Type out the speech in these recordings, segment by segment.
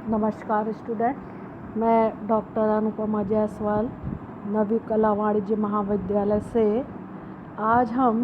नमस्कार स्टूडेंट, मैं डॉक्टर अनुपमा जायसवाल नवी कला वाणिज्य महाविद्यालय से आज हम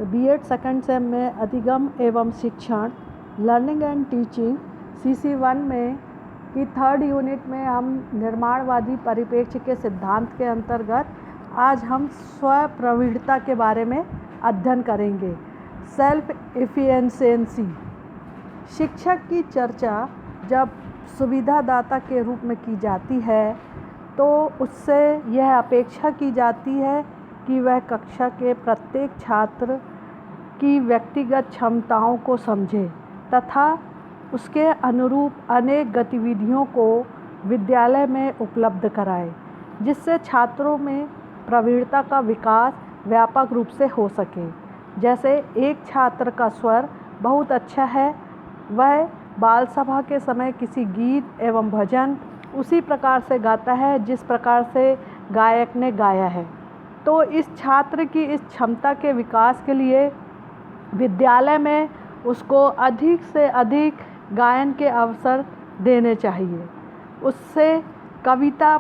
बीएड सेकंड सेम में अधिगम एवं शिक्षण लर्निंग एंड टीचिंग CC1 में की थर्ड यूनिट में हम निर्माणवादी परिप्रेक्ष्य के सिद्धांत के अंतर्गत आज हम स्वप्रवीणता के बारे में अध्ययन करेंगे। Self efficiency. शिक्षक की चर्चा जब सुविधादाता के रूप में की जाती है तो उससे यह अपेक्षा की जाती है कि वह कक्षा के प्रत्येक छात्र की व्यक्तिगत क्षमताओं को समझे तथा उसके अनुरूप अनेक गतिविधियों को विद्यालय में उपलब्ध कराए, जिससे छात्रों में प्रवीणता का विकास व्यापक रूप से हो सके। जैसे एक छात्र का स्वर बहुत अच्छा है, वह बाल सभा के समय किसी गीत एवं भजन उसी प्रकार से गाता है जिस प्रकार से गायक ने गाया है, तो इस छात्र की इस क्षमता के विकास के लिए विद्यालय में उसको अधिक से अधिक गायन के अवसर देने चाहिए। उससे कविता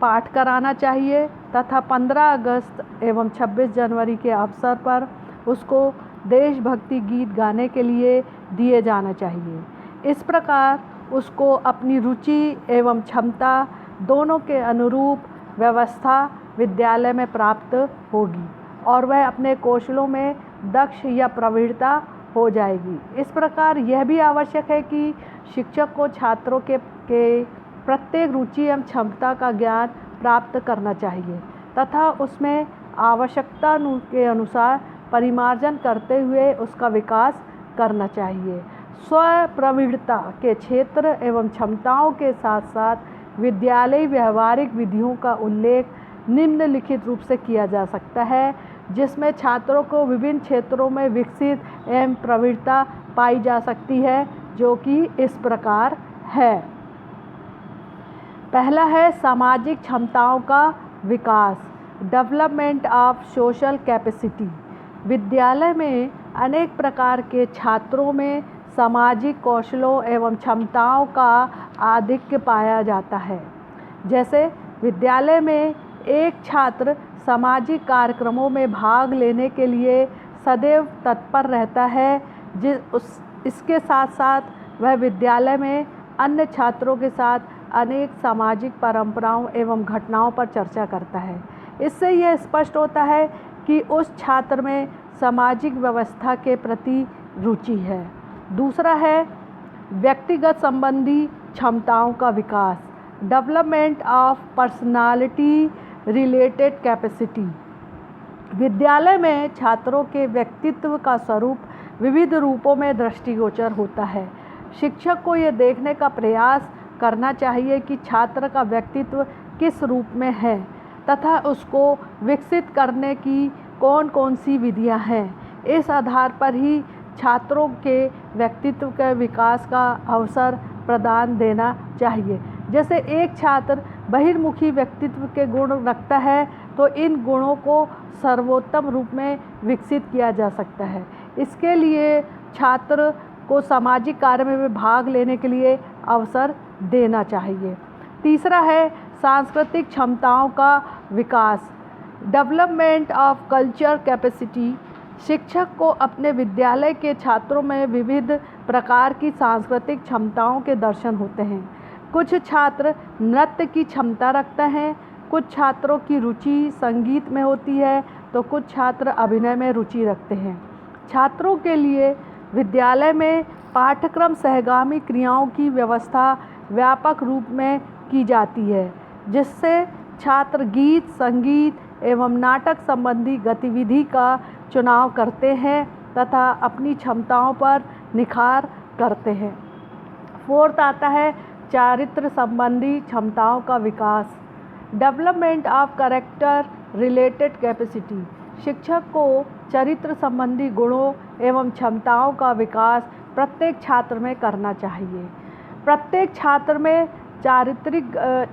पाठ कराना चाहिए तथा 15 अगस्त एवं 26 जनवरी के अवसर पर उसको देशभक्ति गीत गाने के लिए दिए जाना चाहिए। इस प्रकार उसको अपनी रुचि एवं क्षमता दोनों के अनुरूप व्यवस्था विद्यालय में प्राप्त होगी और वह अपने कौशलों में दक्ष या प्रवीणता हो जाएगी। इस प्रकार यह भी आवश्यक है कि शिक्षक को छात्रों के प्रत्येक रुचि एवं क्षमता का ज्ञान प्राप्त करना चाहिए तथा उसमें आवश्यकता के अनुसार परिमार्जन करते हुए उसका विकास करना चाहिए। स्वप्रवीणता के क्षेत्र एवं क्षमताओं के साथ साथ विद्यालयी व्यवहारिक विधियों का उल्लेख निम्नलिखित रूप से किया जा सकता है, जिसमें छात्रों को विभिन्न क्षेत्रों में विकसित एवं प्रवीणता पाई जा सकती है, जो कि इस प्रकार है। पहला है सामाजिक क्षमताओं का विकास, डेवलपमेंट ऑफ सोशल कैपेसिटी। विद्यालय में अनेक प्रकार के छात्रों में सामाजिक कौशलों एवं क्षमताओं का आधिक्य पाया जाता है। जैसे विद्यालय में एक छात्र सामाजिक कार्यक्रमों में भाग लेने के लिए सदैव तत्पर रहता है, इसके साथ साथ वह विद्यालय में अन्य छात्रों के साथ अनेक सामाजिक परंपराओं एवं घटनाओं पर चर्चा करता है। इससे यह स्पष्ट होता है कि उस छात्र में सामाजिक व्यवस्था के प्रति रुचि है। दूसरा है व्यक्तिगत संबंधी क्षमताओं का विकास, development of personality related capacity. विद्यालय में छात्रों के व्यक्तित्व का स्वरूप विविध रूपों में दृष्टिगोचर होता है। शिक्षक को यह देखने का प्रयास करना चाहिए कि छात्र का व्यक्तित्व किस रूप में है तथा उसको विकसित करने की कौन कौन सी विधियां हैं। इस आधार पर ही छात्रों के व्यक्तित्व के विकास का अवसर प्रदान देना चाहिए। जैसे एक छात्र बहिर्मुखी व्यक्तित्व के गुण रखता है तो इन गुणों को सर्वोत्तम रूप में विकसित किया जा सकता है। इसके लिए छात्र को सामाजिक कार्य में भाग लेने के लिए अवसर देना चाहिए। तीसरा है सांस्कृतिक क्षमताओं का विकास, डेवलपमेंट ऑफ कल्चर कैपेसिटी। शिक्षक को अपने विद्यालय के छात्रों में विविध प्रकार की सांस्कृतिक क्षमताओं के दर्शन होते हैं। कुछ छात्र नृत्य की क्षमता रखते हैं, कुछ छात्रों की रुचि संगीत में होती है तो कुछ छात्र अभिनय में रुचि रखते हैं। छात्रों के लिए विद्यालय में पाठ्यक्रम सहगामी क्रियाओं की व्यवस्था व्यापक रूप में की जाती है, जिससे छात्र गीत, संगीत एवं नाटक संबंधी गतिविधि का चुनाव करते हैं तथा अपनी क्षमताओं पर निखार करते हैं। फोर्थ आता है चारित्र संबंधी क्षमताओं का विकास, development of character related capacity. शिक्षक को चरित्र संबंधी गुणों एवं क्षमताओं का विकास प्रत्येक छात्र में करना चाहिए। प्रत्येक छात्र में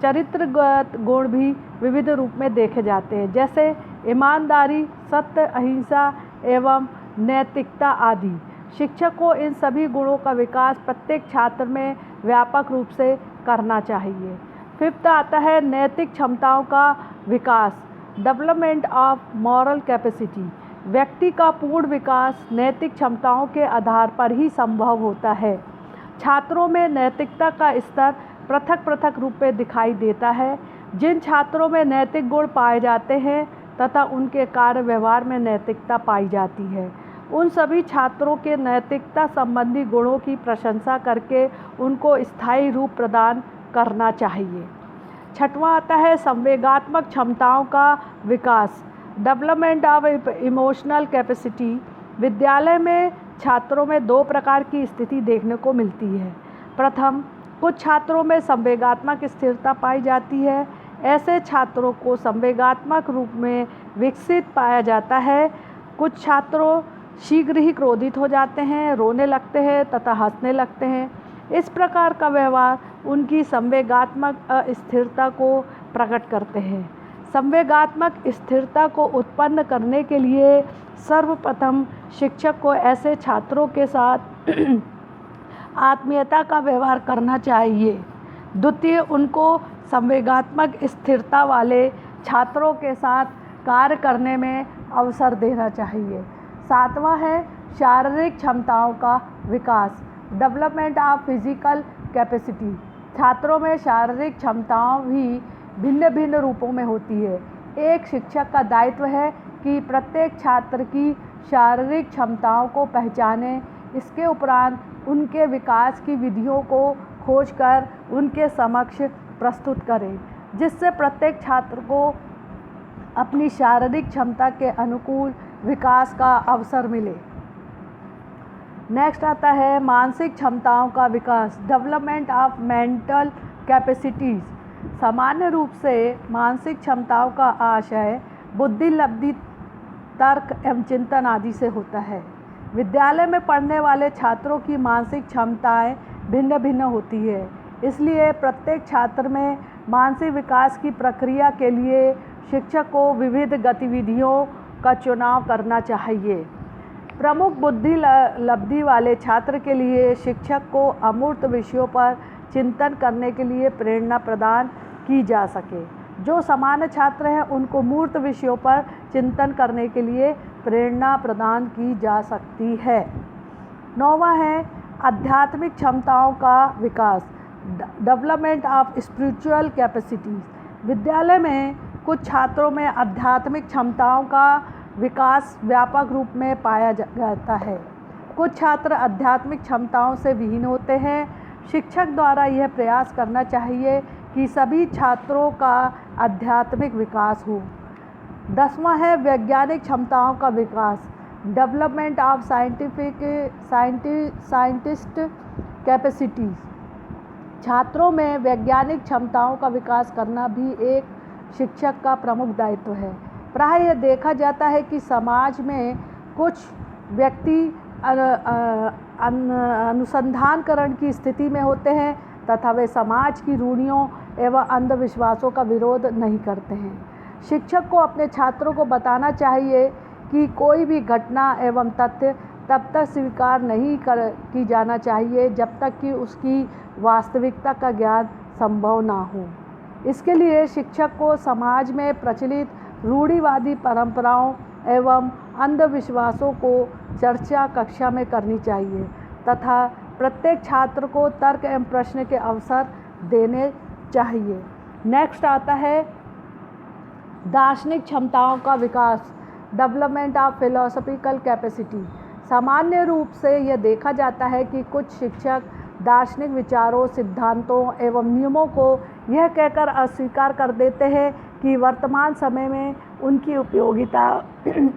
चरित्रगत गुण भी विविध रूप में देखे जाते हैं, जैसे ईमानदारी, सत्य, अहिंसा एवं नैतिकता आदि। शिक्षक को इन सभी गुणों का विकास प्रत्येक छात्र में व्यापक रूप से करना चाहिए। फिफ्थ आता है नैतिक क्षमताओं का विकास, डेवलपमेंट ऑफ मॉरल कैपेसिटी। व्यक्ति का पूर्ण विकास नैतिक क्षमताओं के आधार पर ही संभव होता है। छात्रों में नैतिकता का स्तर पृथक पृथक रूप में दिखाई देता है। जिन छात्रों में नैतिक गुण पाए जाते हैं तथा उनके कार्य व्यवहार में नैतिकता पाई जाती है, उन सभी छात्रों के नैतिकता संबंधी गुणों की प्रशंसा करके उनको स्थायी रूप प्रदान करना चाहिए। छठवां आता है संवेगात्मक क्षमताओं का विकास, डेवलपमेंट ऑफ इमोशनल कैपेसिटी। विद्यालय में छात्रों में दो प्रकार की स्थिति देखने को मिलती है। प्रथम, कुछ छात्रों में संवेगात्मक स्थिरता पाई जाती है। ऐसे छात्रों को संवेगात्मक रूप में विकसित पाया जाता है। कुछ छात्रों शीघ्र ही क्रोधित हो जाते हैं, रोने लगते हैं तथा हंसने लगते हैं। इस प्रकार का व्यवहार उनकी संवेगात्मक अस्थिरता को प्रकट करते हैं। संवेगात्मक स्थिरता को उत्पन्न करने के लिए सर्वप्रथम शिक्षक को ऐसे छात्रों के साथ आत्मीयता का व्यवहार करना चाहिए। द्वितीय, उनको संवेगात्मक स्थिरता वाले छात्रों के साथ कार्य करने में अवसर देना चाहिए। सातवां है शारीरिक क्षमताओं का विकास, डेवलपमेंट ऑफ फिजिकल कैपेसिटी। छात्रों में शारीरिक क्षमताओं भी भिन्न भिन्न रूपों में होती है। एक शिक्षक का दायित्व है कि प्रत्येक छात्र की शारीरिक क्षमताओं को पहचाने, इसके उपरांत उनके विकास की विधियों को खोजकर उनके समक्ष प्रस्तुत करें, जिससे प्रत्येक छात्र को अपनी शारीरिक क्षमता के अनुकूल विकास का अवसर मिले। नेक्स्ट आता है मानसिक क्षमताओं का विकास, डेवलपमेंट ऑफ मेंटल कैपेसिटीज़। सामान्य रूप से मानसिक क्षमताओं का आशय बुद्धि, लब्धि, तर्क एवं चिंतन आदि से होता है। विद्यालय में पढ़ने वाले छात्रों की मानसिक क्षमताएं भिन्न भिन्न होती है, इसलिए प्रत्येक छात्र में मानसिक विकास की प्रक्रिया के लिए शिक्षक को विविध गतिविधियों का चुनाव करना चाहिए। प्रमुख बुद्धि लब्धि वाले छात्र के लिए शिक्षक को अमूर्त विषयों पर चिंतन करने के लिए प्रेरणा प्रदान की जा सके। जो सामान्य छात्र हैं उनको मूर्त विषयों पर चिंतन करने के लिए प्रेरणा प्रदान की जा सकती है। नौवां है आध्यात्मिक क्षमताओं का विकास, डेवलपमेंट ऑफ स्पिरिचुअल कैपेसिटीज़। विद्यालय में कुछ छात्रों में आध्यात्मिक क्षमताओं का विकास व्यापक रूप में पाया जाता है। कुछ छात्र आध्यात्मिक क्षमताओं से विहीन होते हैं। शिक्षक द्वारा यह प्रयास करना चाहिए कि सभी छात्रों का आध्यात्मिक विकास हो। 10वां है वैज्ञानिक क्षमताओं का विकास, डेवलपमेंट ऑफ साइंटिस्ट कैपेसिटीज़। छात्रों में वैज्ञानिक क्षमताओं का विकास करना भी एक शिक्षक का प्रमुख दायित्व है। प्रायः यह देखा जाता है कि समाज में कुछ व्यक्ति अनुसंधानकरण की स्थिति में होते हैं तथा वे समाज की रूढ़ियों एवं अंधविश्वासों का विरोध नहीं करते हैं। शिक्षक को अपने छात्रों को बताना चाहिए कि कोई भी घटना एवं तथ्य तब तक स्वीकार नहीं की जाना चाहिए जब तक कि उसकी वास्तविकता का ज्ञान संभव ना हो। इसके लिए शिक्षक को समाज में प्रचलित रूढ़िवादी परंपराओं एवं अंधविश्वासों को चर्चा कक्षा में करनी चाहिए तथा प्रत्येक छात्र को तर्क एवं प्रश्न के अवसर देने चाहिए। नेक्स्ट आता है दार्शनिक क्षमताओं का विकास, डेवलपमेंट ऑफ फिलोसॉफिकल कैपेसिटी। सामान्य रूप से यह देखा जाता है कि कुछ शिक्षक दार्शनिक विचारों, सिद्धांतों एवं नियमों को यह कहकर अस्वीकार कर देते हैं कि वर्तमान समय में उनकी उपयोगिता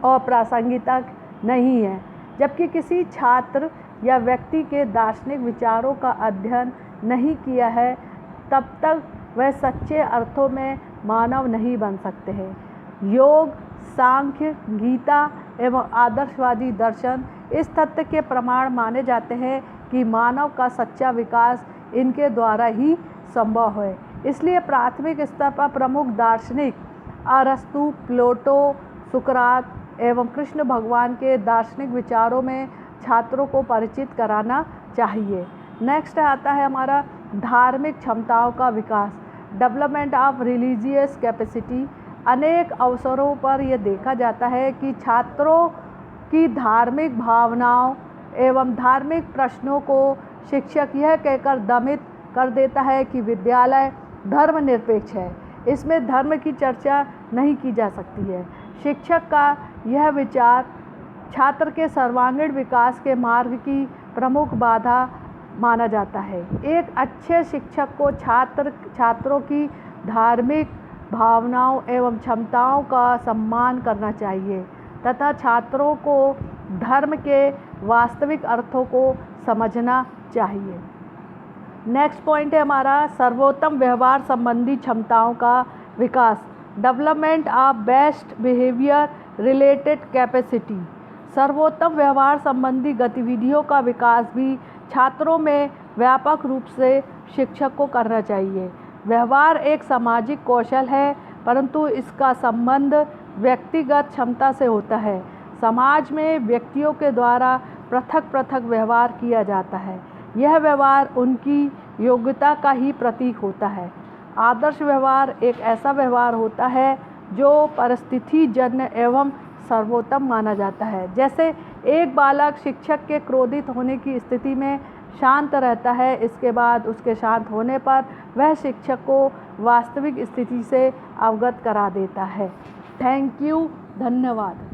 और प्रासंगिकता नहीं है, जबकि किसी छात्र या व्यक्ति के दार्शनिक विचारों का अध्ययन नहीं किया है तब तक वह सच्चे अर्थों में मानव नहीं बन सकते हैं। योग, सांख्य, गीता एवं आदर्शवादी दर्शन इस तथ्य के प्रमाण माने जाते हैं कि मानव का सच्चा विकास इनके द्वारा ही संभव है। इसलिए प्राथमिक स्तर पर प्रमुख दार्शनिक अरस्तु, प्लेटो, सुकरात एवं कृष्ण भगवान के दार्शनिक विचारों में छात्रों को परिचित कराना चाहिए। नेक्स्ट आता है हमारा धार्मिक क्षमताओं का विकास, डेवलपमेंट ऑफ रिलीजियस कैपेसिटी। अनेक अवसरों पर यह देखा जाता है कि छात्रों की धार्मिक भावनाओं एवं धार्मिक प्रश्नों को शिक्षक यह कहकर दमित कर देता है कि विद्यालय धर्मनिरपेक्ष है, इसमें धर्म की चर्चा नहीं की जा सकती है। शिक्षक का यह विचार छात्र के सर्वांगीण विकास के मार्ग की प्रमुख बाधा माना जाता है। एक अच्छे शिक्षक को छात्रों की धार्मिक भावनाओं एवं क्षमताओं का सम्मान करना चाहिए तथा छात्रों को धर्म के वास्तविक अर्थों को समझना चाहिए। नेक्स्ट पॉइंट है हमारा सर्वोत्तम व्यवहार संबंधी क्षमताओं का विकास, development of best behaviour related capacity. सर्वोत्तम व्यवहार संबंधी गतिविधियों का विकास भी छात्रों में व्यापक रूप से शिक्षक को करना चाहिए। व्यवहार एक सामाजिक कौशल है, परंतु इसका संबंध व्यक्तिगत क्षमता से होता है। समाज में व्यक्तियों के द्वारा पृथक पृथक व्यवहार किया जाता है। यह व्यवहार उनकी योग्यता का ही प्रतीक होता है। आदर्श व्यवहार एक ऐसा व्यवहार होता है जो परिस्थितिजन्य एवं सर्वोत्तम माना जाता है। जैसे एक बालक शिक्षक के क्रोधित होने की स्थिति में शांत रहता है, इसके बाद उसके शांत होने पर वह शिक्षक को वास्तविक स्थिति से अवगत करा देता है। थैंक यू, धन्यवाद।